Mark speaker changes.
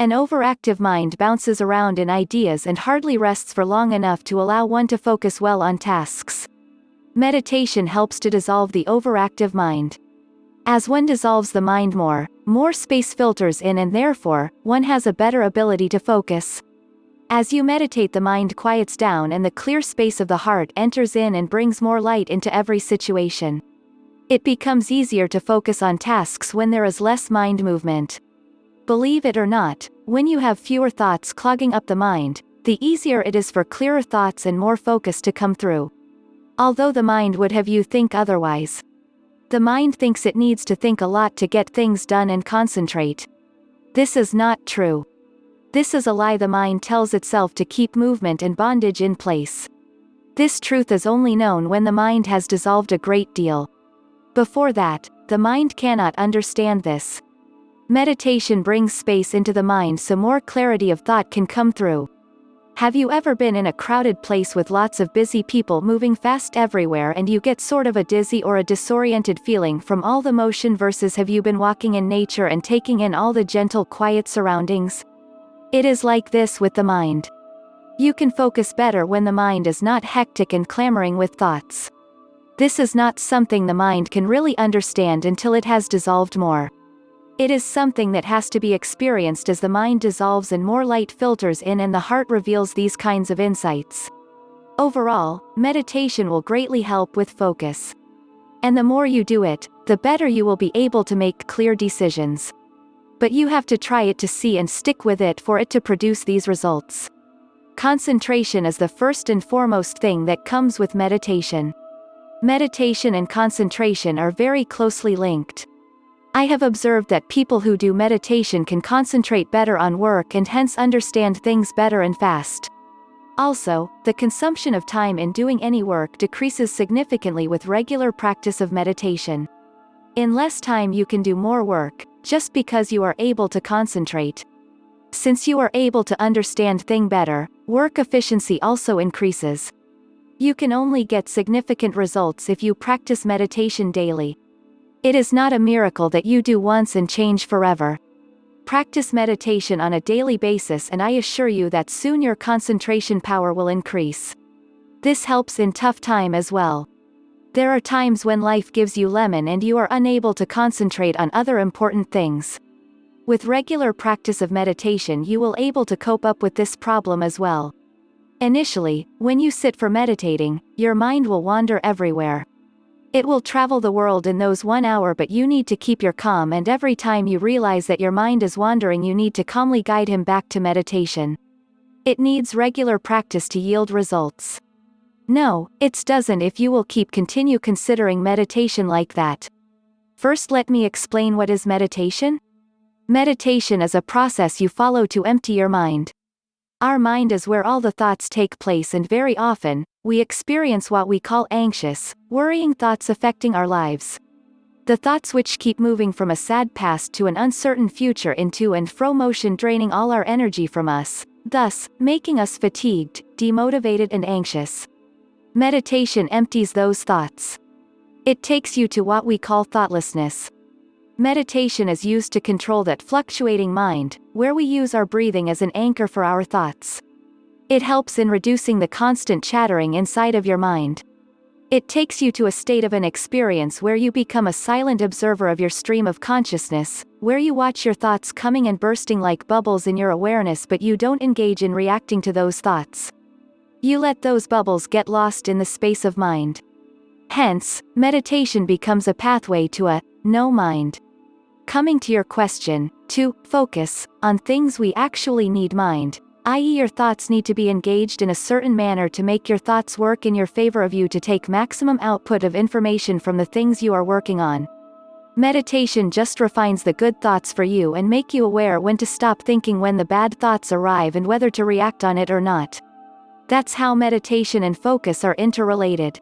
Speaker 1: An overactive mind bounces around in ideas and hardly rests for long enough to allow one to focus well on tasks. Meditation helps to dissolve the overactive mind. As one dissolves the mind more space filters in, and therefore, one has a better ability to focus. As you meditate, the mind quiets down and the clear space of the heart enters in and brings more light into every situation. It becomes easier to focus on tasks when there is less mind movement. Believe it or not, when you have fewer thoughts clogging up the mind, the easier it is for clearer thoughts and more focus to come through. Although the mind would have you think otherwise. The mind thinks it needs to think a lot to get things done and concentrate. This is not true. This is a lie the mind tells itself to keep movement and bondage in place. This truth is only known when the mind has dissolved a great deal. Before that, the mind cannot understand this. Meditation brings space into the mind so more clarity of thought can come through. Have you ever been in a crowded place with lots of busy people moving fast everywhere and you get sort of a dizzy or a disoriented feeling from all the motion, versus have you been walking in nature and taking in all the gentle, quiet surroundings? It is like this with the mind. You can focus better when the mind is not hectic and clamoring with thoughts. This is not something the mind can really understand until it has dissolved more. It is something that has to be experienced as the mind dissolves and more light filters in and the heart reveals these kinds of insights. Overall, meditation will greatly help with focus. And the more you do it, the better you will be able to make clear decisions. But you have to try it to see and stick with it for it to produce these results. Concentration is the first and foremost thing that comes with meditation. Meditation and concentration are very closely linked. I have observed that people who do meditation can concentrate better on work and hence understand things better and fast. Also, the consumption of time in doing any work decreases significantly with regular practice of meditation. In less time you can do more work, just because you are able to concentrate. Since you are able to understand things better, work efficiency also increases. You can only get significant results if you practice meditation daily. It is not a miracle that you do once and change forever. Practice meditation on a daily basis and I assure you that soon your concentration power will increase. This helps in tough time as well. There are times when life gives you lemon and you are unable to concentrate on other important things. With regular practice of meditation you will able to cope up with this problem as well. Initially, when you sit for meditating, your mind will wander everywhere. It will travel the world in those 1 hour, but you need to keep your calm, and every time you realize that your mind is wandering you need to calmly guide him back to meditation. It needs regular practice to yield results. No, it doesn't if you will continue considering meditation like that. First let me explain what is meditation. Meditation is a process you follow to empty your mind. Our mind is where all the thoughts take place, and very often, we experience what we call anxious, worrying thoughts affecting our lives. The thoughts which keep moving from a sad past to an uncertain future in to and fro motion, draining all our energy from us, thus, making us fatigued, demotivated and anxious. Meditation empties those thoughts. It takes you to what we call thoughtlessness. Meditation is used to control that fluctuating mind, where we use our breathing as an anchor for our thoughts. It helps in reducing the constant chattering inside of your mind. It takes you to a state of an experience where you become a silent observer of your stream of consciousness, where you watch your thoughts coming and bursting like bubbles in your awareness, but you don't engage in reacting to those thoughts. You let those bubbles get lost in the space of mind. Hence, meditation becomes a pathway to a no mind. Coming to your question, to focus on things we actually need mind, i.e. your thoughts need to be engaged in a certain manner to make your thoughts work in your favor of you to take maximum output of information from the things you are working on. Meditation just refines the good thoughts for you and make you aware when to stop thinking when the bad thoughts arrive and whether to react on it or not. That's how meditation and focus are interrelated.